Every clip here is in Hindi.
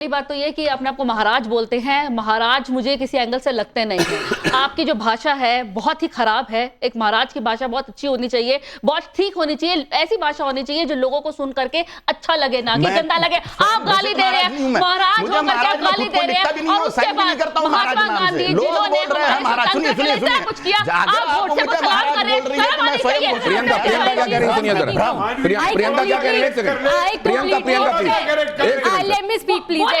पहली बात तो ये कि अपने आपको महाराज बोलते हैं। महाराज मुझे किसी एंगल से लगते नहीं है। आपकी जो भाषा है बहुत ही खराब है। एक महाराज की भाषा बहुत अच्छी होनी चाहिए, बहुत ठीक होनी चाहिए, ऐसी भाषा होनी चाहिए जो लोगों को सुन करके अच्छा लगे, ना कि गंदा लगे। आप गाली दे रहे हैं, महाराज होकर के आप गाली दे रहे हैं, और उसके बाद महात्मा गांधी जिन्होंने कुछ किया, आप वोट से सवाल कर रहे हैं। प्रियंका क्या कह रही है, सुनिए जरा। प्रियंका क्या कह रही है, प्रियंका एक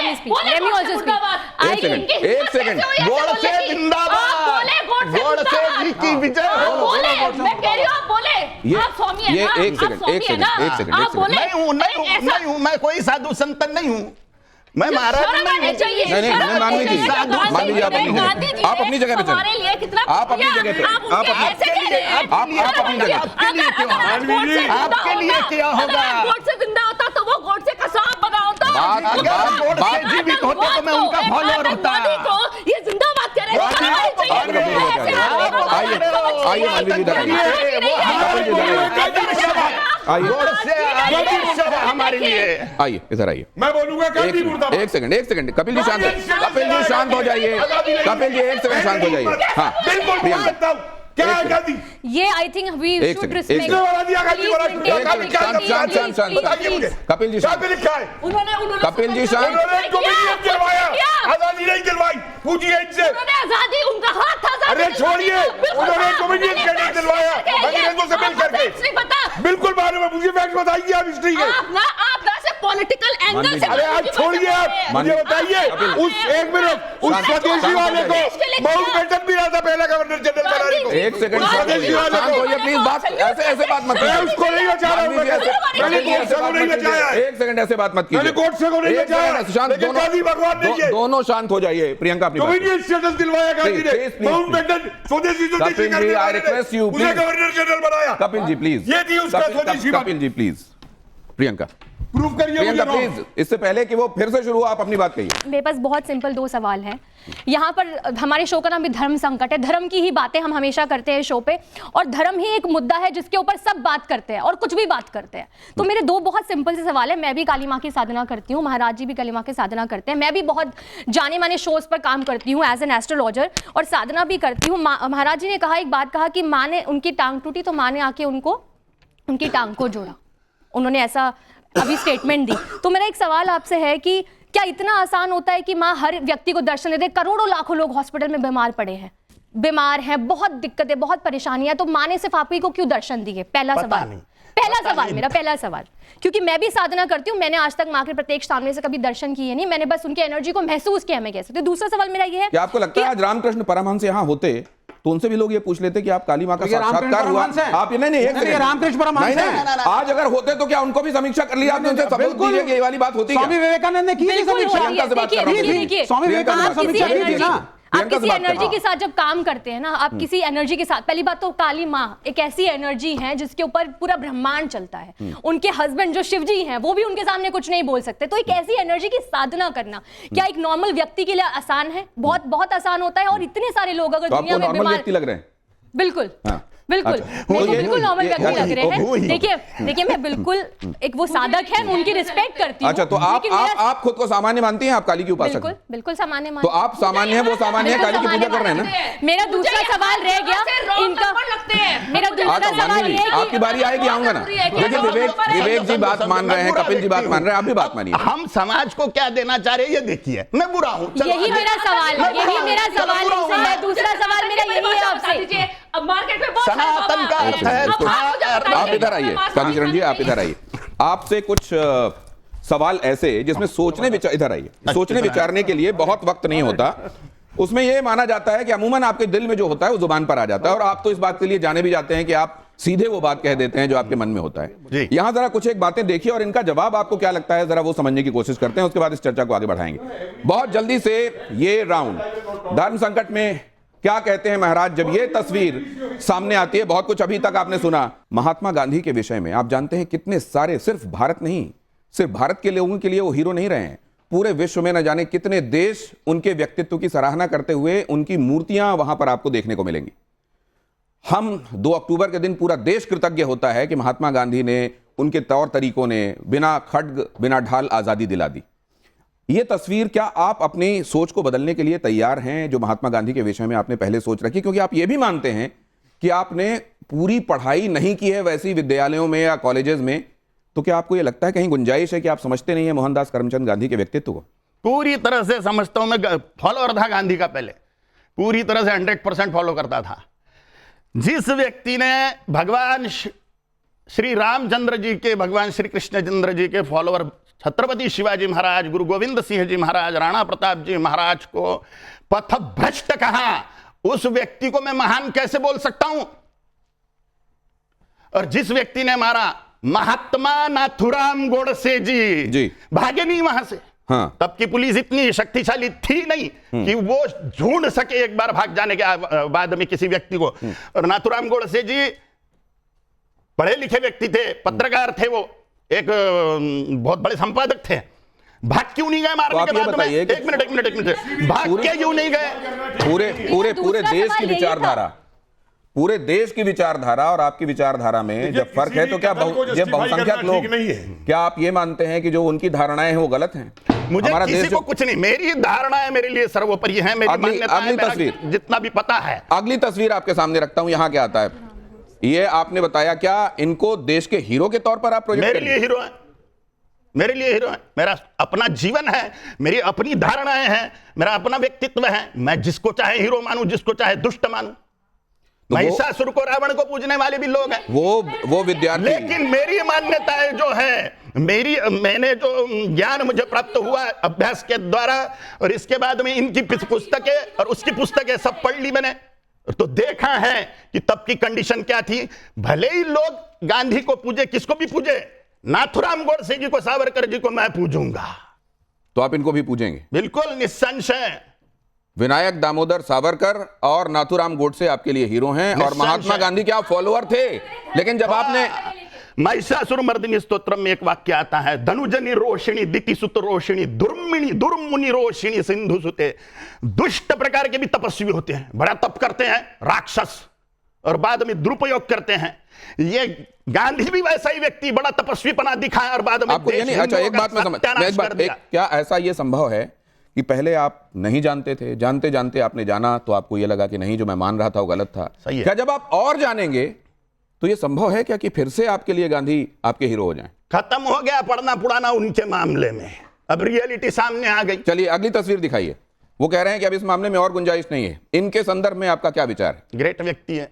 सेकंड। गोडसे जिंदाबाद, गोडसे जी की विजय हो। मैं कह रही हूं आप बोले, आप स्वामी हैं ना, एक सेकंड नहीं हूं, मैं कोई साधु संत नहीं हूं, मैं महाराज नहीं चाहिए। नहीं मान लीजिए आप अपनी जगह पे चलिए, आप अपनी जगह पे, आप अपनी जगह, आपके लिए क्या होगा? गोडसे जिंदा होता तो वो गोडसे का सांप बना होता। अगर गोडसे जीवित होते तो मैं उनका फॉलोअर होता। ये जिंदाबाद कह रहे हैं। आइए हमारे लिए आइए, इधर आइए। मैं बोलूंगा एक सेकंड कपिल जी शांत हो जाइए। कपिल जी एक सेकंड शांत हो जाइए। हाँ बिल्कुल क्या है गांधी? ये I think we should respect. Kapil ji शांत, कपिल जी शांत। आजादी नहीं दिलवाई, पूछिए इनसे। आजादी उनका हाथ था। अरे छोड़िए, उन्होंने कम्युनिस्ट कैंडिडेट दिलवाया अंग्रेजों से मिल करके। बिल्कुल मालूम है मुझे, फैक्ट बताइए आप हिस्ट्री के। आप ना सिर्फ पॉलिटिकल एंगल से। अरे आज छोड़िए, आप मुझे बताइए उस एक मिनट उस स्वदेशी वाले को माउंटबेटन भी रहा था पहला गवर्नर जनरल बनाने को। एक सेकंड शांत होइए प्लीज। बात ऐसे बात मत कीजिए। मैं उसको नहीं बचा रहा हूं, मैंने गोडसे को नहीं बचाया है। एक सेकंड ऐसे बात मत कीजिए। मैंने गोडसे को नहीं बचाया, शांत, लेकिन गांधी भगवान ने ये दोनों शांत हो जाइए। प्रियंका अपनी कम्युनिस्ट स्टेटस दिलवाया गांधी ने, माउंटबेटन स्वदेशी करके आई रिक्वेस्ट यू उसे गवर्नर जनरल बनाया। कपिल जी प्लीज, ये थी उसका स्वदेशी बात। कपिल जी प्लीज। प्रियंका प्रूव करिए मुझे। प्लीज, इससे पहले कि वो फिर से शुरू, आप अपनी बात कहिए। मेरे पास बहुत सिंपल दो सवाल हैं। यहाँ पर हमारे शो का नाम भी धर्म संकट है। धर्म की ही बातें हम हमेशा करते हैं शो पे, और धर्म ही एक मुद्दा है जिसके ऊपर सब बात करते हैं और कुछ भी बात करते हैं। तो मेरे दो बहुत सिंपल से सवाल है। मैं भी काली माँ की साधना करती हूँ, महाराज जी भी काली माँ की साधना करते हैं, मैं भी बहुत जाने माने शोज पर काम करती हूँ एज एन एस्ट्रोलॉजर, और साधना भी करती हूँ। महाराज जी ने कहा, एक बात कहा कि माँ ने, उनकी टांग टूटी तो माँ ने आके उनको उनकी टांग को जोड़ा। उन्होंने ऐसा अभी स्टेटमेंट दी। तो मेरा एक सवाल आपसे है कि क्या इतना आसान होता है कि माँ हर व्यक्ति को दर्शन दे दे? करोड़ों लाखों लोग हॉस्पिटल में बीमार पड़े हैं, बीमार हैं, बहुत दिक्कतें, बहुत परेशानियां, तो माँ ने सिर्फ आप ही को क्यों दर्शन दिए? पहला सवाल, क्योंकि मैं भी साधना करती हूँ, मैंने आज तक माँ के प्रत्येष सामने से कभी दर्शन किए नहीं, मैंने बस उनकी एनर्जी को महसूस किया। मैं कैसे? तो दूसरा सवाल मेरा ये है, क्या आपको लगता है आज रामकृष्ण परमहंस यहाँ होते तो उनसे भी लोग ये पूछ लेते कि आप काली माँ का साक्षात्कार हुआ? आप नहीं, रामकृष्ण परमहंस नहीं, आज अगर होते तो क्या उनको भी समीक्षा कर लिया आपने? उनसे सबूत दीजिए कि ये वाली बात होती है। स्वामी विवेकानंद ने की थी समीक्षा। स्वामी विवेकानंद समीक्षा की थी ना। आप किसी एनर्जी के साथ जब काम करते हैं ना, आप किसी एनर्जी के साथ, पहली बात तो काली माँ एक ऐसी एनर्जी है जिसके ऊपर पूरा ब्रह्मांड चलता है। उनके हस्बैंड जो शिव जी हैं वो भी उनके सामने कुछ नहीं बोल सकते। तो एक ऐसी एनर्जी की साधना करना क्या एक नॉर्मल व्यक्ति के लिए आसान है? बहुत बहुत आसान होता है। और इतने सारे लोग अगर दुनिया में बीमार लग रहे हैं, बिल्कुल बिल्कुल बिल्कुल नॉर्मल व्यक्ति लग रहे हैं। देखिए मैं बिल्कुल एक वो साधक है, मैं उनकी रिस्पेक्ट करती हूँ। अच्छा, तो आप खुद को सामान्य मानती हैं? आप काली की उपासक हैं? बिल्कुल सामान्य मानती हूँ। तो आप सामान्य हैं, वो सामान्य है, काली की पूजा कर रहे हैं ना। मेरा दूसरा सवाल रह गया इनका, मेरा दूसरा सवाल ये, आपकी बारी आएगी, आऊंगा ना। देखिए विवेक जी बात मान रहे हैं, कपिल जी बात मान रहे हैं, आप भी बात मानिए। हम समाज को क्या देना चाह रहे हैं ये देखिए। मैं बुरा हूँ, यही मेरा सवाल है। दूसरा सवाल मेरा यही है आपसे। अब मार्केट में बहुत सनातन का अर्थ है। आप इधर आइए, कालीचरण जी आप इधर आइए। आपसे कुछ सवाल ऐसे जिसमें इधर आइए, सोचने विचारने के लिए बहुत वक्त नहीं होता। उसमें यह माना जाता है कि अमूमन आपके दिल में जो होता है वो जुबान पर आ जाता है, और आप तो इस बात के लिए जाने भी जाते हैं कि आप सीधे वो बात कह देते हैं जो आपके मन में होता है। यहां जरा कुछ एक बातें देखिए और इनका जवाब आपको क्या लगता है जरा वो समझने की कोशिश करते हैं, उसके बाद इस चर्चा को आगे बढ़ाएंगे। बहुत जल्दी से ये राउंड धर्म संकट में क्या कहते हैं महाराज, जब ये तस्वीर सामने आती है। बहुत कुछ अभी तक आपने सुना महात्मा गांधी के विषय में। आप जानते हैं कितने सारे, सिर्फ भारत नहीं, सिर्फ भारत के लोगों के लिए वो हीरो नहीं रहे हैं, पूरे विश्व में न जाने कितने देश उनके व्यक्तित्व की सराहना करते हुए उनकी मूर्तियां वहां पर आपको देखने को मिलेंगी। हम 2 अक्टूबर के दिन पूरा देश कृतज्ञ होता है कि महात्मा गांधी ने, उनके तौर तरीकों ने बिना खड्ग बिना ढाल आजादी दिला दी। ये तस्वीर, क्या आप अपनी सोच को बदलने के लिए तैयार हैं जो महात्मा गांधी के विषय में आपने पहले सोच रखी, क्योंकि आप ये भी मानते हैं कि आपने पूरी पढ़ाई नहीं की है वैसी विद्यालयों में या कॉलेजेस में, तो क्या आपको ये लगता है कहीं गुंजाइश है कि आप समझते नहीं है मोहनदास करमचंद गांधी के व्यक्तित्व को? पूरी तरह से समझता हूं मैं, फॉलोअर था गांधी का, पहले पूरी तरह से 100% फॉलो करता था। जिस व्यक्ति ने भगवान श्री रामचंद्र जी के, भगवान श्री कृष्णचंद्र जी के फॉलोअर छत्रपति शिवाजी महाराज, गुरु गोविंद सिंह जी महाराज, राणा प्रताप जी महाराज को पथभ्रष्ट कहा, उस व्यक्ति को मैं महान कैसे बोल सकता हूं? और जिस व्यक्ति ने मारा महात्मा नाथुराम गोडसे जी भागे नहीं वहां से। हाँ। तब की पुलिस इतनी शक्तिशाली थी नहीं कि वो ढूंढ सके एक बार भाग जाने के बाद में किसी व्यक्ति को। और नाथुराम गोडसे जी पढ़े लिखे व्यक्ति थे, पत्रकार थे, वो एक बहुत बड़े संपादक थे। भाग क्यों नहीं गए मारने के बाद में? एक मिनट, भाग के क्यों नहीं गए? पूरे देश की विचारधारा, पूरे देश की विचारधारा और आपकी विचारधारा में जब फर्क है, तो क्या बहुसंख्यक लोग, क्या आप ये मानते हैं कि जो उनकी धारणाएं हैं वो गलत हैं? मुझे किसी को कुछ नहीं, मेरी धारणाएं मेरे लिए सर्वोपरि है, मेरी मान्यता है, मेरा जितना भी पता है। अगली तस्वीर आपके सामने रखता हूं, यहां क्या आता है? ये आपने बताया, क्या इनको देश के हीरो के तौर पर आप प्रोजेक्ट? मेरे लिए हीरो है, मेरे लिए हीरो है। मेरा अपना जीवन है, मेरी अपनी धारणाएं हैं, मेरा अपना व्यक्तित्व है। मैं जिसको चाहे हीरो मानूं, जिसको चाहे दुष्ट मानूं। महिषासुर को, रावण को पूजने वाले भी लोग हैं, वो विद्यार्थी। लेकिन मेरी मान्यताएं जो है, मैंने जो ज्ञान मुझे प्राप्त हुआ अभ्यास के द्वारा, और इसके बाद में इनकी पुस्तकें और उसकी पुस्तकें सब पढ़ ली मैंने, तो देखा है कि तब की कंडीशन क्या थी। भले ही लोग गांधी को पूजे, किसको भी पूजे, नाथुराम गोडसे जी को, सावरकर जी को मैं पूजूंगा। तो आप इनको भी पूजेंगे? बिल्कुल निस्संशय। विनायक दामोदर सावरकर और नाथुराम गोडसे आपके लिए हीरो हैं, और महात्मा गांधी के आप फॉलोअर थे। लेकिन जब आपने महिषासुर मर्दिनी स्तोत्र में एक वाक्य आता है, धनुजनी रोशिणी दितिसुत रोशिणी दुर्मुनि रोशिणी सिंधु सुते। दुष्ट प्रकार के भी तपस्वी होते हैं, बड़ा तप करते हैं, राक्षस, और बाद में दुरुपयोग करते हैं। ये गांधी भी वैसा ही व्यक्ति, बड़ा तपस्वीपना दिखाया और बाद में आपको अच्छा एक बात में समझ, क्या ऐसा ये संभव है कि पहले आप नहीं जानते थे, जानते जानते आपने जाना, तो आपको ये लगा कि नहीं जो मैं मान रहा था वो गलत था? क्या जब आप और जानेंगे तो ये संभव है क्या कि फिर से आपके लिए गांधी आपके हीरो हो जाएं? खत्म हो गया पढ़ना पुराना उनके मामले में, अब रियलिटी सामने आ गई। चलिए अगली तस्वीर दिखाइए। वो कह रहे हैं कि अब इस मामले में और गुंजाइश नहीं है। इनके संदर्भ में आपका क्या विचार है? ग्रेट व्यक्ति है।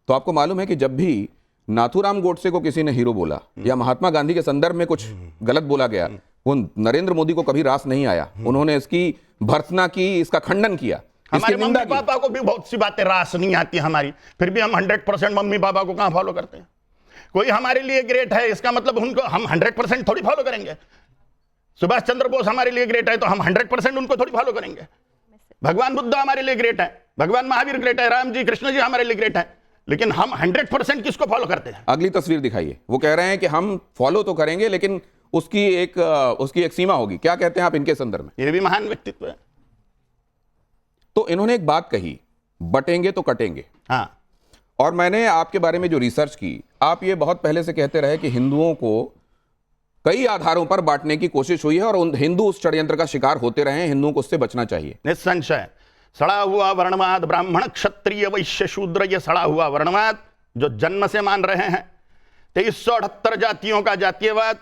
तो आपको मालूम है कि जब भी नाथुराम गोडसे को किसी ने हीरो बोला या महात्मा गांधी के संदर्भ में कुछ गलत बोला गया, वो नरेंद्र मोदी को कभी रास नहीं आया। उन्होंने इसकी भर्त्सना की, इसका खंडन किया, हमारे मम्मी पापा को भी बहुत सी बातें रास नहीं आती हमारी, फिर भी हम 100% मम्मी पापा को कहां फॉलो करते हैं। कोई हमारे लिए ग्रेट है, इसका मतलब उनको हम 100% थोड़ी फॉलो करेंगे। सुभाष चंद्र बोस हमारे लिए ग्रेट है तो हम 100% उनको थोड़ी फॉलो करेंगे। भगवान बुद्ध हमारे लिए ग्रेट है, भगवान महावीर ग्रेट है, राम जी कृष्ण जी हमारे लिए ग्रेट है, लेकिन हम 100% किसको फॉलो करते हैं? अगली तस्वीर दिखाइए। वो कह रहे हैं कि हम फॉलो तो करेंगे लेकिन उसकी एक सीमा होगी। क्या कहते हैं आप इनके संदर्भ में? ये भी महान व्यक्तित्व है। तो इन्होंने एक बात कही, बटेंगे तो कटेंगे। हाँ। और मैंने आपके बारे में जो रिसर्च की, आप ये बहुत पहले से कहते रहे कि हिंदुओं को कई आधारों पर बांटने की कोशिश हुई है और हिंदू उस षड्यंत्र का शिकार होते रहे हैं, हिंदुओं को उससे बचना चाहिए। निस्संशय सड़ा हुआ वर्णवाद, ब्राह्मण क्षत्रिय वैश्य शूद्र, ये सड़ा हुआ वर्णवाद जो जन्म से मान रहे हैं, 2378 जातियों का जातीयवाद,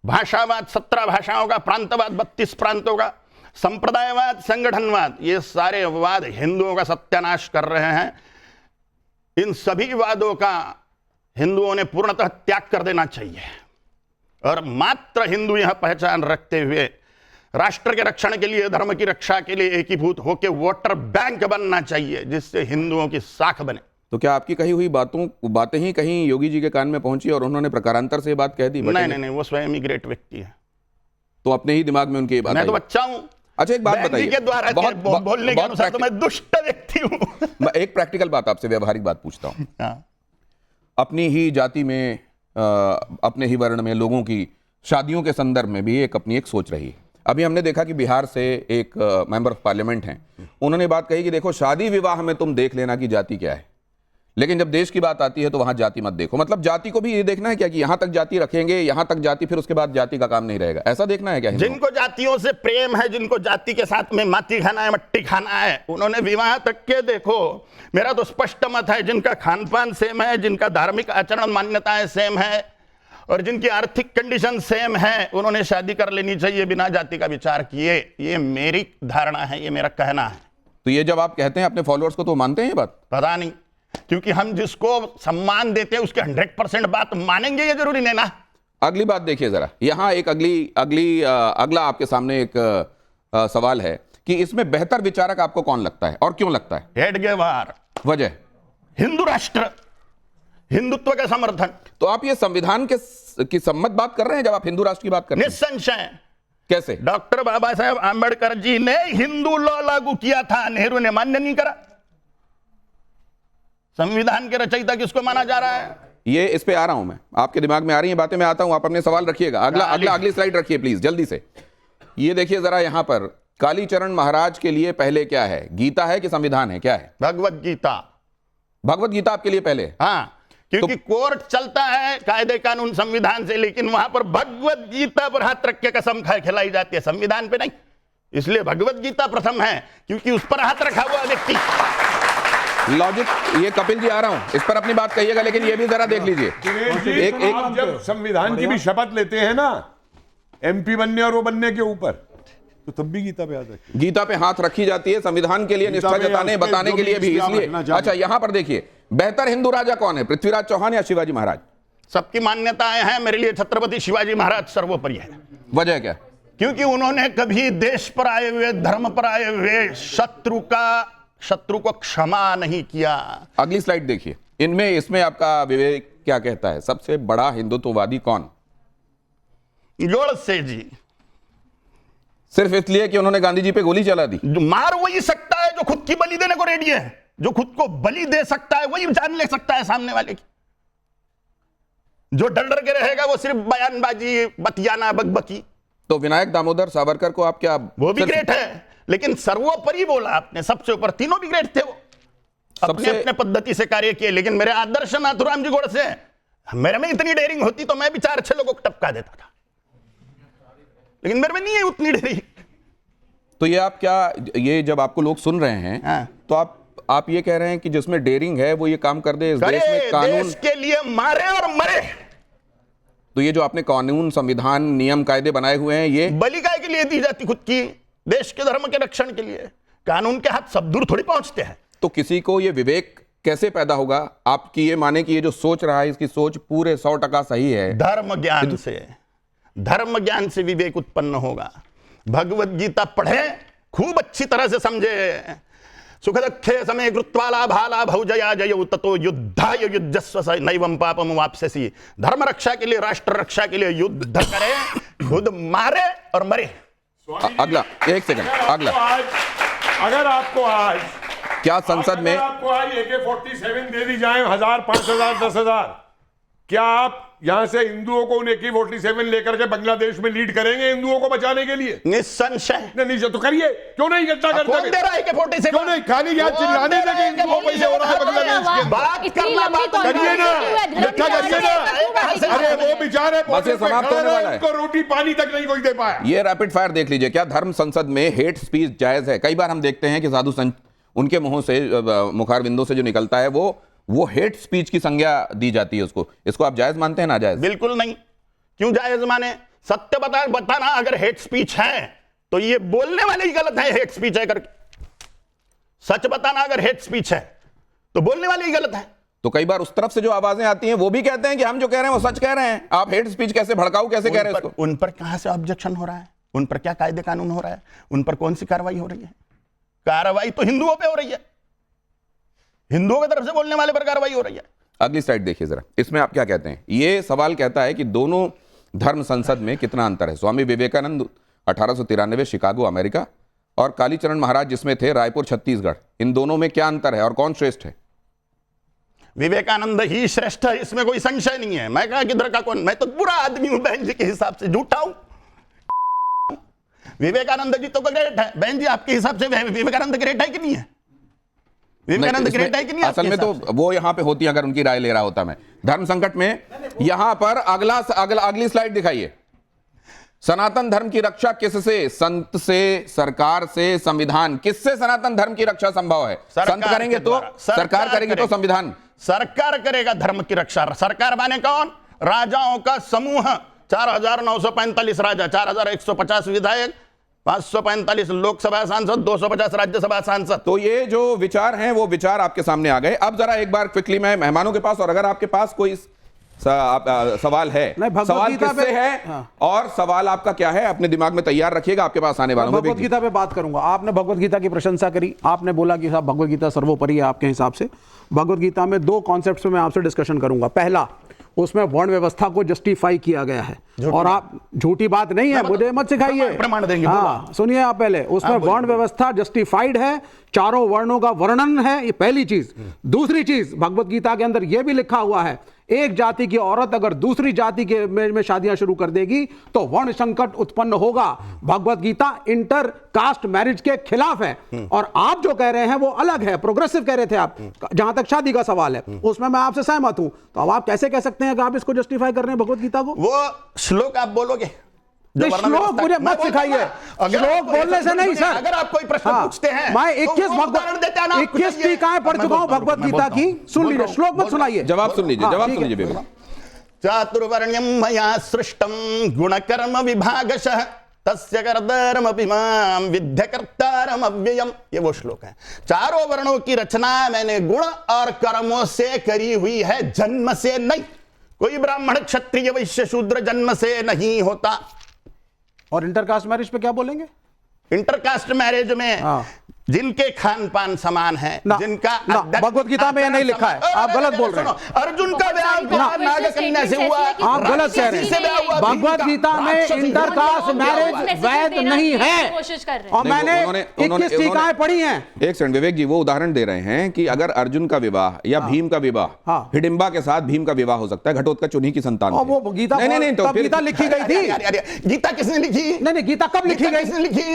भाषावाद 17 भाषाओं का, प्रांतवाद 32 प्रांतों का, संप्रदायवाद, संगठनवाद, ये सारे वाद हिंदुओं का सत्यानाश कर रहे हैं। इन सभी वादों का हिंदुओं ने पूर्णतः त्याग कर देना चाहिए और मात्र हिंदू यह पहचान रखते हुए राष्ट्र के रक्षण के लिए, धर्म की रक्षा के लिए एकीभूत होकर वोटर बैंक बनना चाहिए, जिससे हिंदुओं की साख बने। तो क्या आपकी कही हुई बातें ही कहीं योगी जी के कान में पहुंची और उन्होंने प्रकारांतर से बात कह दी? नहीं, वो स्वयं ही ग्रेट व्यक्ति है। तो अपने ही दिमाग में उनकी ये बात, मैं तो बच्चा हूं। अच्छा एक बात बताइए, के द्वारा बोलने के अनुसार तो मैं दुष्ट व्यक्ति हूं। मैं एक प्रैक्टिकल बात आपसे, व्यवहारिक बात पूछता हूं। अपनी ही जाति में, अपने ही वर्ण में लोगों की शादियों के संदर्भ में भी अपनी एक सोच रही। अभी हमने देखा कि बिहार से एक मेंबर ऑफ पार्लियामेंट हैं, उन्होंने बात कही कि देखो शादी विवाह में तुम देख लेना कि जाति क्या है, लेकिन जब देश की बात आती है तो वहां जाति मत देखो। मतलब जाति को भी ये देखना है क्या कि यहां तक जाति रखेंगे, यहां तक जाति, फिर उसके बाद जाति का काम नहीं रहेगा, ऐसा देखना है क्या? जिनको जातियों से प्रेम है, जिनको जाति के साथ में माटी खाना है, मट्टी खाना है, उन्होंने विवाह तक के देखो। मेरा तो स्पष्ट मत है, जिनका खान पान सेम है, जिनका धार्मिक आचरण मान्यताएं सेम है और जिनकी आर्थिक कंडीशन सेम है, उन्होंने शादी कर लेनी चाहिए बिना जाति का विचार किए। ये मेरी धारणा है, ये मेरा कहना है। तो ये जब आप कहते हैं अपने फॉलोअर्स को, तो मानते हैं ये बात? पता नहीं, क्योंकि हम जिसको सम्मान देते हैं उसके 100% बात मानेंगे ये जरूरी नहीं ना। अगली बात देखिए जरा, यहां एक अगला आपके सामने एक सवाल है कि इसमें बेहतर विचारक आपको कौन लगता है और क्यों लगता है? हेडगेवार। वजह? हिंदू राष्ट्र, हिंदुत्व का समर्थन। तो आप ये संविधान की सम्मत बात कर रहे हैं जब आप हिंदू राष्ट्र की बात कर रहे हैं? निस्संशय। कैसे? डॉक्टर बाबा साहेब आंबेडकर जी ने हिंदू लॉ लागू किया था, नेहरू ने मान्य नहीं करा। संविधान के रचयिता किसको माना जा रहा है? ये इस पे आ रहा हूं मैं, आपके दिमाग में आ रही है बातें, मैं आता हूं, आप अपने सवाल रखिएगा। अगली स्लाइड रखिए प्लीज जल्दी से। ये देखिए जरा, यहां पर कालीचरण महाराज के लिए पहले क्या है? गीता है कि संविधान है? क्या है? भगवत गीता। भगवत गीता आपके लिए पहले? हाँ, क्योंकि कोर्ट चलता है कायदे कानून संविधान से, लेकिन वहां पर भगवत गीता पर हाथ रख के कसम खिलाई जाती है, संविधान पे नहीं। इसलिए भगवत गीता प्रथम है, क्योंकि उस पर हाथ रखा हुआ व्यक्ति। लॉजिक, ये कपिल जी आ रहा हूं, इस पर अपनी बात कहिएगा, लेकिन ये भी जरा देख लीजिए। आप जब संविधान की भी शपथ लेते हैं ना, एमपी बनने और वो बनने के ऊपर, तो तब भी गीता पे हाथ रखिए। गीता पे हाथ रखी जाती है संविधान के लिए निष्ठा जताने बताने के लिए भी, इसलिए। अच्छा, यहां पर देखिए, बेहतर हिंदू राजा कौन है, पृथ्वीराज चौहान या शिवाजी महाराज? सबकी मान्यताएं हैं, मेरे लिए छत्रपति शिवाजी महाराज सर्वोपरि है। वजह क्या? क्योंकि उन्होंने कभी देश पर आए हुए, धर्म पर आए हुए शत्रु को क्षमा नहीं किया। अगली स्लाइड देखिए, इसमें आपका विवेक क्या कहता है? सबसे बड़ा हिंदुत्ववादी कौन? गोडसे जी। सिर्फ इसलिए कि उन्होंने गांधी जी पे गोली चला दी? मार वही सकता है जो खुद की बलि देने को रेडी है, जो खुद को बलि दे सकता है वही जान ले सकता है सामने वाले की। जो डर डर के रहेगा वो सिर्फ बयानबाजी, बतियाना, बकबकी। तो विनायक दामोदर सावरकर को आप क्या? वो भी ग्रेट है, लेकिन सर्वोपरि बोला आपने, सबसे ऊपर। तीनों भी ग्रेट थे, वो अपने अपने पद्धति से कार्य किए। लेकिन मेरे आदर्श नाथुराम जी गोडसे, मेरे में इतनी डेयरिंग होती तो मैं भी 4-6 लोगों को टपका देता था, लेकिन मेरे में नहीं है उतनी डेयरिंग। तो ये आप क्या, ये जब आपको लोग सुन रहे हैं, हाँ। तो आप ये कह रहे हैं कि जिसमें डेयरिंग है वो ये काम कर दे, इस देश में कानून देश के लिए मारे और मरे। तो ये जो आपने कानून, संविधान, नियम, कायदे बनाए हुए हैं, ये बलि काय के लिए दी जाती खुद की, देश के धर्म के रक्षण के लिए। कानून के हाथ सब दूर थोड़ी पहुंचते हैं। तो किसी को ये विवेक कैसे पैदा होगा? आपकी ये माने कि ये जो सोच रहा है इसकी सोच पूरे 100% सही है? धर्म ज्ञान से विवेक उत्पन्न होगा। भगवत गीता पढ़े, खूब अच्छी तरह से समझे। सुखदुःखे समे कृत्वा लाभालाभौ जया जयौ ततो युद्धाय युज्यस्व स नैवं पापम वाप्स्यसि। धर्म रक्षा के लिए, राष्ट्र रक्षा के लिए युद्ध करे, खुद मारे और मरे। अगला, एक सेकंड, अगला। अगर आपको आज क्या संसद में आपको आज AK-47 दे दी जाए, 1000, 5000, 10,000, क्या आप यहां से हिंदुओं को उन AK-47 लेकर के बांग्लादेश में लीड करेंगे हिंदुओं को बचाने के लिए? निस्संशय। नहीं तो करिए, क्यों नहीं इकट्ठा करते? कौन दे रहा है AK-47? क्यों नहीं? खाली याद चिल्लाने लगे हिंदुओं पे हो रहा है बांग्लादेश के। बात करना, बात करिए ना, इकट्ठा करिए ना। अरे वो बेचारे समाप्त होने वाला है, उनको रोटी पानी तक नहीं कोई दे पाया। ये रैपिड फायर देख लीजिए। क्या धर्म संसद में हेट स्पीच जायज है? कई बार हम देखते हैं कि साधु संत, उनके मुंहों से, मुखारबिंदों से जो निकलता है वो हेट स्पीच की संज्ञा दी जाती है उसको। इसको आप जायज मानते हैं, ना जायज? बिल्कुल नहीं। क्यों जायज माने? सत्य बताना अगर हेट स्पीच है तो ये बोलने वाले ही गलत है, हेट स्पीच है करके। सच बताना अगर हेट स्पीच है तो बोलने वाले ही गलत है। तो कई बार उस तरफ से जो आवाजें आती हैं वो भी कहते हैं कि हम जो कह रहे हैं वो सच कह रहे हैं, आप हेट स्पीच कैसे, भड़काऊ कैसे कह रहे हैं उसको? उन पर कहां से ऑब्जेक्शन हो रहा है? उन पर क्या कायदे कानून हो रहा है? उन पर कौन सी कार्रवाई हो रही है? कार्रवाई तो हिंदुओं पे हो रही है, हिंदुओं की तरफ से बोलने वाले पर कार्रवाई हो रही है। अगली स्लाइड देखिए जरा, इसमें आप क्या कहते हैं? ये सवाल कहता है कि दोनों धर्म संसद में कितना अंतर है? स्वामी विवेकानंद 1893 शिकागो अमेरिका, और कालीचरण महाराज जिसमें थे रायपुर छत्तीसगढ़, इन दोनों में क्या अंतर है और कौन श्रेष्ठ है? विवेकानंद ही श्रेष्ठ है, इसमें कोई संशय नहीं है। मैं कहा किधर का कौन? मैं तो बुरा आदमी हूं बहन जी के हिसाब से, झूठा हूं। विवेकानंद जी तो ग्रेट है बहन जी, आपके हिसाब से विवेकानंद ग्रेट है कि नहीं है? विवेकानंद इसमें ग्रेट है कि नहीं? असल में तो वो यहाँ पे होती अगर उनकी राय ले रहा होता मैं। धर्म संकट में यहाँ पर अगली स्लाइड दिखाइए। सनातन धर्म की रक्षा किससे? संत से, सरकार से, संविधान। किससे सनातन धर्म की रक्षा संभव है? संत करेंगे तो, सरकार करेगी तो संविधान। सरकार करेगा धर्म की रक्षा। सरकार माने कौन? राजाओं का समूह। 4,945 राजा, 4,150 विधायक, 545 लोकसभा सांसद, 250 राज्यसभा सांसद। तो ये जो विचार हैं वो विचार आपके सामने आ गए। अब जरा एक बार क्विकली मैं मेहमानों के पास, और अगर आपके पास कोई सवाल है, सवाल किससे है और सवाल आपका क्या है, अपने दिमाग में तैयार रखिएगा, आपके पास आने वाला। भगवत गीता पे बात करूंगा। आपने भगवत गीता की प्रशंसा करी, आपने बोला कि साहब भगवत गीता सर्वोपरि है आपके हिसाब से। भगवत गीता में 2 कॉन्सेप्ट्स में मैं आपसे डिस्कशन करूंगा। पहला, उसमें वर्ण व्यवस्था को जस्टिफाई किया गया है, और आप झूठी बात नहीं है, मुझे मत सिखाइए, प्रमाण देंगे। हाँ सुनिए आप पहले, उसमें वर्ण व्यवस्था जस्टिफाइड है, चारों वर्णों का वर्णन है, ये पहली चीज। दूसरी चीज, भगवत गीता के अंदर यह भी लिखा हुआ है, एक जाति की औरत अगर दूसरी जाति के में शादियां शुरू कर देगी तो वर्ण संकट उत्पन्न होगा। Bhagavad Gita inter caste marriage के खिलाफ है, और आप जो कह रहे हैं वो अलग है, प्रोग्रेसिव कह रहे थे आप, जहां तक शादी का सवाल है उसमें मैं आपसे सहमत हूं। तो अब आप कैसे कह सकते हैं कि आप इसको जस्टिफाई कर रहे हैं भगवत गीता को? वो श्लोक आप बोलोगे? श्लोक मुझे मत सिखाइए, श्लोक बोलने से नहीं सर। अगर आप कोई प्रश्न पूछते हैं, मैं 21 टीकाएं पढ़ चुका हूं भगवत गीता की, सुन लीजिए, श्लोक मत सुनाइए, जवाब सुन लीजिए, जवाब सुन लीजिए। चातुर्वर्ण्यम मया सृष्टम गुणकर्म विभागशः तस्य कर्तरमपि मां विद्य कर्तारम अव्ययम। ये वो श्लोक है। चारों वर्णों की रचना मैंने गुण और कर्मों से करी हुई है, जन्म से नहीं। कोई ब्राह्मण क्षत्रिय वैश्य शूद्र जन्म से नहीं होता। और इंटरकास्ट मैरिज पे क्या बोलेंगे? इंटरकास्ट मैरिज में जिनके खान पान समान है, जिनका भगवत गीता में यह नहीं लिखा है, आप गलत बोल रहे हैं। अर्जुन का विवाह नाग कन्या से हुआ, आप गलत कह रहे हैं। भगवत गीता में इंटरकास्ट मैरिज वैध नहीं है, और मैंने 21 टीकाएं पढ़ी हैं। एक सेकंड विवेक जी, वो उदाहरण दे रहे हैं कि अगर अर्जुन का विवाह या भीम का विवाह, हिडिंबा के साथ भीम का विवाह हो सकता है, घटोत्कच उन्हीं की संतान है। वो गीता नहीं, तो गीता लिखी गई थी। गीता किसने लिखी? नहीं, गीता कब लिखी गई?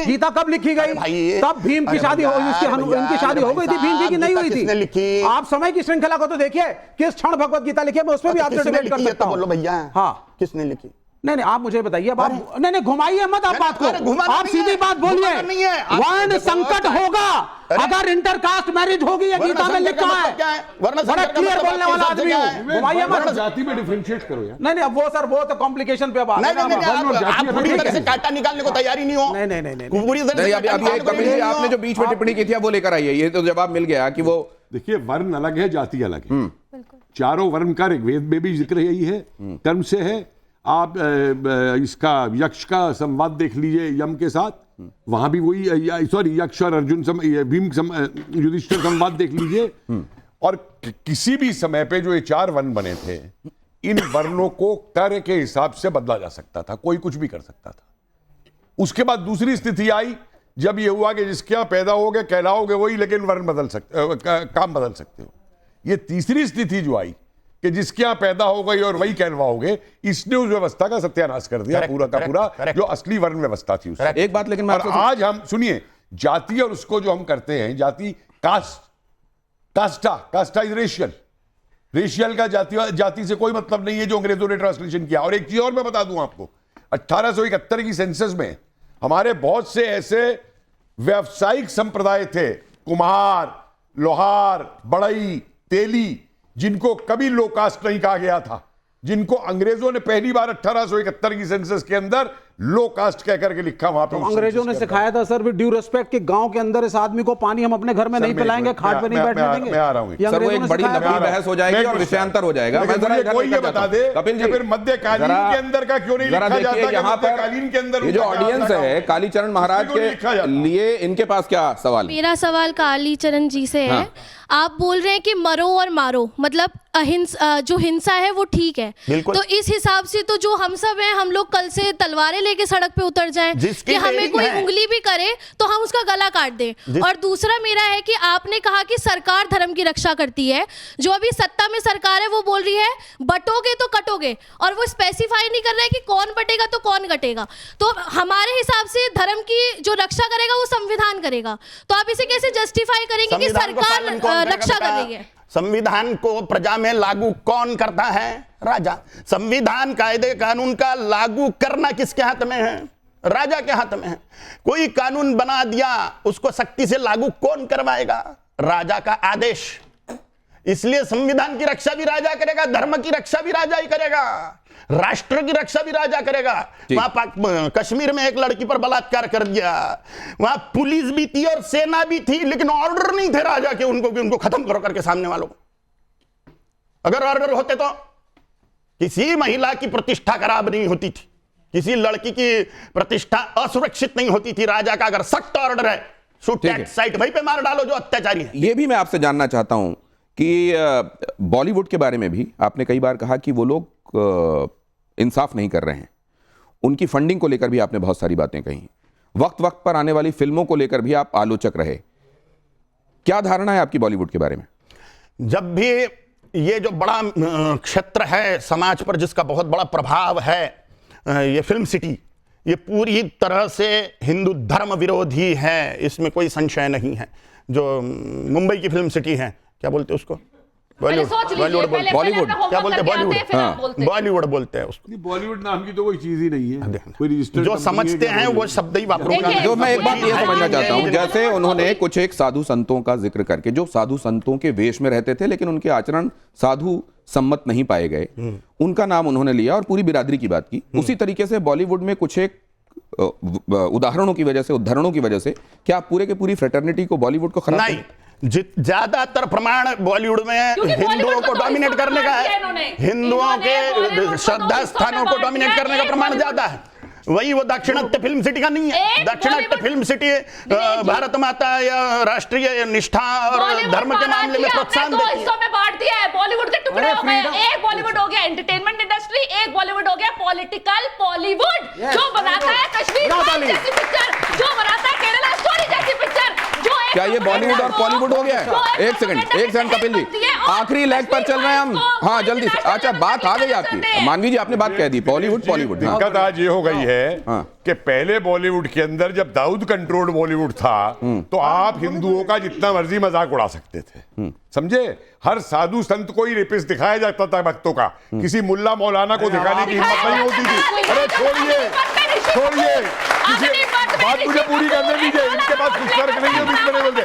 गीता कब लिखी गई? तब भीम की शादी इनकी शादी हो गई थी, भीम जी की नहीं हुई थी। आप समय की श्रृंखला को तो देखिए, किस क्षण भगवत गीता लिखी है, मैं उसमें भी आपसे डिबेट कर सकता हूं। बोलो भैया, हाँ किसने लिखी? नहीं आप मुझे बताइए। नहीं घुमाइए मत आप बात को, आप सीधी बात बोलिए। वर्ण संकट होगा अगर इंटरकास्ट मैरिज होगी, ये गीता में लिखा है। बड़ा क्लियर बोलने वाला आदमी हूं, घुमाइए मत। जाति में डिफरेंशिएट करो यार। नहीं अब वो सर, वो तो कॉम्प्लिकेशन पे बात है। आप पूरी तरह से कांटा निकालने को तैयारी नहीं हो। नहीं पूरी तरह से। अभी कपिल जी, आपने जो बीच में टिप्पणी की थी वो लेकर आइए, ये तो जवाब मिल गया कि वो देखिए वर्ण अलग है, जाति अलग है। चारों वर्ण का ऋग्वेद में भी जिक्र यही है, कर्म से है। आप इसका यक्ष का संवाद देख लीजिए यम के साथ, वहां भी वही, सॉरी यक्ष और अर्जुन भीम युधिष्ठिर संवाद देख लीजिए। और किसी भी समय पे जो ये 4 वर्ण बने थे, इन वर्णों को कार्य के हिसाब से बदला जा सकता था, कोई कुछ भी कर सकता था। उसके बाद दूसरी स्थिति आई जब ये हुआ कि जिसके यहां पैदा होगे कहलाओगे वही, लेकिन वर्ण बदल सकते, काम बदल सकते हो। ये तीसरी स्थिति जो आई कि जिसके यहां पैदा हो गई और वही कहलवाओगे, इसने उस व्यवस्था का सत्यानाश कर दिया, पूरा का पूरा जो असली वर्ण व्यवस्था थी उससे। एक बात लेकिन आज हम सुनिए, जाति और उसको जो हम करते हैं, जाति कास्टा इज रेशियल। रेशियल का जाति से कोई मतलब नहीं है, जो अंग्रेजों ने ट्रांसलेशन किया। और एक चीज और मैं बता दूं आपको, 1871 की सेंसस में हमारे बहुत से ऐसे व्यावसायिक संप्रदाय थे, कुम्हार, लोहार, बढ़ई, तेली, जिनको कभी लो कास्ट नहीं कहा गया था, जिनको अंग्रेजों ने पहली बार 1871 की सेंसस के अंदर लो कास्ट कह करके लिखा। वहां पे अंग्रेजों ने सिखाया था सर, विद ड्यू रिस्पेक्ट, कि गांव के अंदर इस आदमी को पानी हम अपने घर में नहीं पिलाएंगे, खाट पे नहीं बैठने देंगे। मैं आ रहा हूं सर, वो एक बड़ी लंबी बहस हो जाएगी और विषयांतर हो जाएगा। मैं जरा कोई ये बता दे कपिल जी, फिर मध्यकालीन के अंदर का क्यों नहीं लिखा जाता? यहाँ पर मध्यकालीन के अंदर ये जो ऑडियंस है कालीचरण महाराज के लिए, इनके पास क्या सवाल? मेरा सवाल कालीचरण जी से है। आप बोल रहे हैं कि मरो और मारो, मतलब अहिंसा, जो हिंसा है वो ठीक है, तो इस हिसाब से तो जो हम सब हैं, हम लोग कल से तलवारें लेके सड़क पे उतर जाएं जिसकी कि हमें रेलिंग कोई है। उंगली भी करे तो हम उसका गला काट दें। और दूसरा मेरा है कि आपने कहा कि सरकार धर्म की रक्षा करती है, जो अभी सत्ता में सरकार है वो बोल रही है बटोगे तो कटोगे, और वो स्पेसिफाई नहीं कर रहा है कि कौन बटेगा तो कौन कटेगा। तो हमारे हिसाब से धर्म की जो रक्षा करेगा वो संविधान करेगा, तो आप इसे कैसे जस्टिफाई करेंगे कि संविधान को पालन कौन सरकार करेगा रक्षा कर बेटा? रही है? संविधान को प्रजा में लागू कौन करता है? राजा। संविधान कायदे कानून का लागू करना किसके हाथ में है? राजा के हाथ में है। कोई कानून बना दिया, उसको सख्ती से लागू कौन करवाएगा? राजा का आदेश। इसलिए संविधान की रक्षा भी राजा करेगा, धर्म की रक्षा भी राजा ही करेगा, राष्ट्र की रक्षा भी राजा करेगा। वहां कश्मीर में एक लड़की पर बलात्कार कर दिया, वहां पुलिस भी थी और सेना भी थी, लेकिन ऑर्डर नहीं थे राजा के उनको कि उनको खत्म करो करके सामने वालों को। अगर ऑर्डर होते तो किसी महिला की प्रतिष्ठा खराब नहीं होती थी, किसी लड़की की प्रतिष्ठा असुरक्षित नहीं होती थी। राजा का अगर सख्त ऑर्डर है, शूट एट साइट, वहीं पे मार डालो जो अत्याचारी है। ये भी मैं आपसे जानना चाहता हूं कि बॉलीवुड के बारे में भी आपने कई बार कहा कि वो लोग इंसाफ नहीं कर रहे हैं। उनकी फंडिंग को लेकर भी आपने बहुत सारी बातें कही। वक्त वक्त पर आने वाली फिल्मों को लेकर भी आप आलोचक रहे। क्या धारणा है आपकी बॉलीवुड के बारे में? जब भी ये जो बड़ा क्षेत्र है समाज पर जिसका बहुत बड़ा प्रभाव है, ये फिल्म सिटी, ये पूरी तरह से हिंदू धर्म विरोधी है, इसमें कोई संशय नहीं है। जो मुंबई की फिल्म सिटी है, क्या बोलते हैं उसको? बॉलीवुड क्या बोलते हैं? बॉलीवुड बोलते हैं उसको। बॉलीवुड नाम की तो कोई चीज ही नहीं है, कोई रजिस्टर्ड जो कंपनी समझते है हैं क्या वो शब्द ही वापरूंगा। जो मैं एक बात ये समझना चाहता हूं, जैसे उन्होंने कुछ एक साधु संतों का जिक्र करके, जो साधु संतों के वेश में रहते थे लेकिन उनके आचरण साधु सम्मत नहीं पाए गए, उनका नाम उन्होंने लिया और पूरी बिरादरी की बात की। उसी तरीके से बॉलीवुड में कुछ एक उदाहरणों की वजह से, उदाहरणों की वजह से क्या आप पूरे के पूरी फ्रेटर्निटी को, बॉलीवुड को खराब नहीं, ज्यादातर प्रमाण बॉलीवुड में हिंदुओं को डोमिनेट करने का है, हिंदुओं के श्रद्धा स्थानों को डोमिनेट करने का प्रमाण ज्यादा है। वही वो दाक्षिणात्य फिल्म सिटी का नहीं है। दाक्षिणात्य फिल्म सिटी भारत माता या राष्ट्रीय निष्ठा और धर्म के मामले में प्रोत्साहन देती है। हिस्सों में बांट दिया है, बॉलीवुड के टुकड़े हो गए। एक बॉलीवुड हो गया एंटरटेनमेंट इंडस्ट्री, एक बॉलीवुड हो गया पॉलिटिकल बॉलीवुड, जो बनाता है कश्मीर फाइल जैसी पिक्चर, जो बनाता है केरला स्टोरी जैसी पिक्चर। क्या ये बॉलीवुड और बॉलीवुड हो गया है? एक सेकंड कपिल जी, आखिरी लेग पर चल रहे हैं हम। हाँ जल्दी से। अच्छा, बात आ गई आपकी, मानवी जी आपने बात कह दी, बॉलीवुड। दिक्कत आज ये हो गई है कि पहले बॉलीवुड के अंदर जब दाऊद कंट्रोल्ड बॉलीवुड था तो आप हिंदुओं का जितना मर्जी मजाक उड़ा सकते थे, समझे? हर साधु संत को ही रेपिस्ट दिखाया जाता था भक्तों का, किसी मुल्ला मौलाना को दिखाने की हिम्मत नहीं होती थी। अरे छोड़िए, बात मुझे पूरी करने दीजिए, इनके पास कुछ फर्क नहीं है, बीच में नहीं बोलते।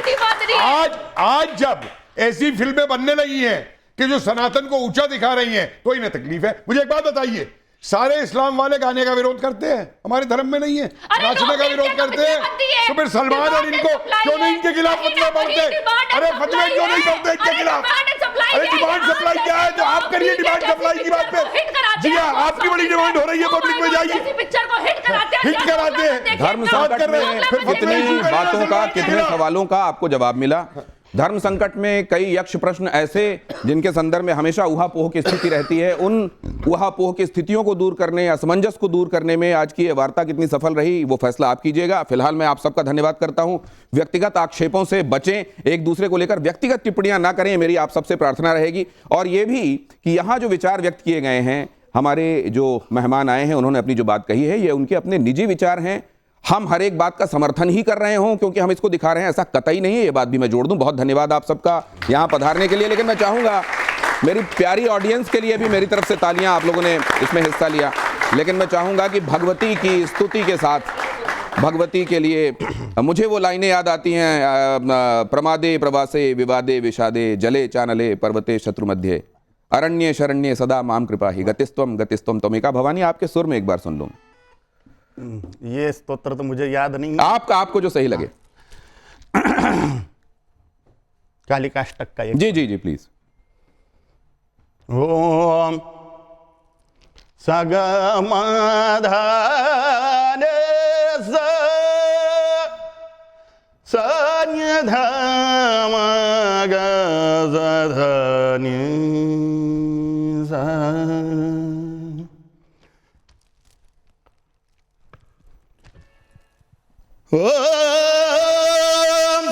आज जब ऐसी फिल्में बनने लगी हैं कि जो सनातन को ऊंचा दिखा रही हैं, तो इन्हें तकलीफ है। मुझे एक बात बताइए, सारे इस्लाम वाले गाने का विरोध करते हैं, हमारे धर्म में नहीं है। नाचने का विरोध करते हैं, तो फिर सलमान और इनको क्यों नहीं इनके खिलाफ फतवे पढ़ते? अरे फतवे क्यों नहीं पढ़ते इनके खिलाफ? अरे डिमांड सप्लाई क्या है जो आप करिए डिमांड सप्लाई की बात पे। जी हाँ, आपकी बड़ी डिमांड हो रही है, पब्लिक में जाइए, हिट कराते हैं। धर्म संकट में कितनी बातों का, कितने सवालों का आपको जवाब मिला। धर्म संकट में कई यक्ष प्रश्न ऐसे जिनके संदर्भ में हमेशा ऊहापोह की स्थिति रहती है, उन ऊहापोह की स्थितियों को दूर करने, असमंजस को दूर करने में आज की ये वार्ता कितनी सफल रही, वो फैसला आप कीजिएगा। फिलहाल मैं आप सबका धन्यवाद करता हूं। व्यक्तिगत आक्षेपों से बचें, एक दूसरे को लेकर व्यक्तिगत टिप्पणियां ना करें, मेरी आप सबसे प्रार्थना रहेगी। और ये भी कि यहां जो विचार व्यक्त किए गए हैं, हमारे जो मेहमान आए हैं उन्होंने अपनी जो बात कही है, ये उनके अपने निजी विचार हैं। हम हर एक बात का समर्थन ही कर रहे हों क्योंकि हम इसको दिखा रहे हैं, ऐसा कतई नहीं है। ये बात भी मैं जोड़ दूं। बहुत धन्यवाद आप सबका यहां पधारने के लिए। लेकिन मैं चाहूंगा, मेरी प्यारी ऑडियंस के लिए भी मेरी तरफ से तालियां, आप लोगों ने इसमें हिस्सा लिया। लेकिन मैं चाहूंगा कि भगवती की स्तुति के साथ, भगवती के लिए मुझे वो लाइनें याद आती हैं, प्रमादे प्रवासे विवादे विषादे जले चानले पर्वते शत्रु मध्य अरण्य शरण्य सदा माम कृपा ही गतिस्त्वम गतिस्त्वम त्वमेका। भवानी आपके सुर में एक बार सुन लूं। ये स्तोत्र तो मुझे याद नहीं, आपको जो सही लगे। कालिकाष्टक का एक। जी जी जी प्लीज। ओम सगमाधान सन्यधाम गधनि ओम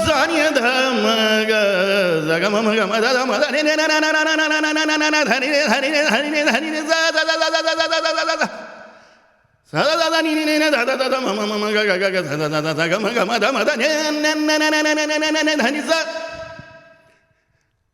जानिय धम ग जगम मग मद मद ने ने ना ना ना ना ना ना ना ना ना धनि ने धनि ने धनि ने धनि ने जा जा जा जा जा जा जा जा जा सा जा जा नि ने ने धा धा धा म म म ग ग ग धा धा धा धा ग म ग म ध म ध ने ने ने ने ने ने ने ने ने धनि जा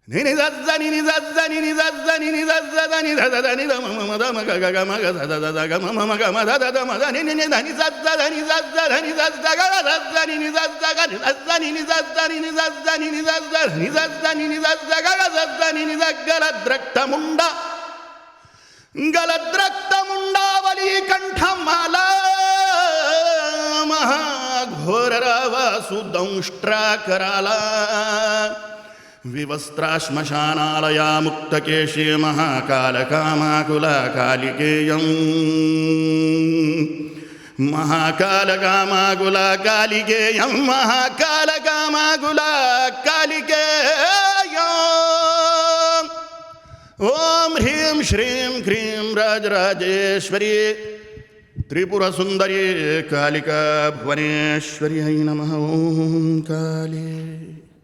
नि नि जा जा नि नि जा जा नि नि जा जा नि नि जा जा धा नि धा धा धा नि ध म म म ध म ग ग ग म ग धा धा धा धा ग म म म ग म ध ध ध म ध नि नि नि धनि जा जा धनि जा जा धनि जा जा ग धा जा नि नि जा जा ग नि जा नि नि जा जा नि नि जा जा नि नि जा जा नि जा जा नि नि जा जा ग ग जा नि नि जा गलद्रक्त मुंडा गलद्रक्त मुंडावली कंठमाला महाघोर रावसुदंष्ट्रा कराला विवस्त्रा श्मशानालया मुक्तकेशी महाकाल कामाकुला कालिकेयम् महाकाल कामाकुला कालिकेयम् महाकाल कामाकुला कालिकेयम् ओम ह्रीं श्रीं क्रीं राजराजेश्वरी त्रिपुरसुंदरी कालिका भुवनेश्वरी नमः। ओम काले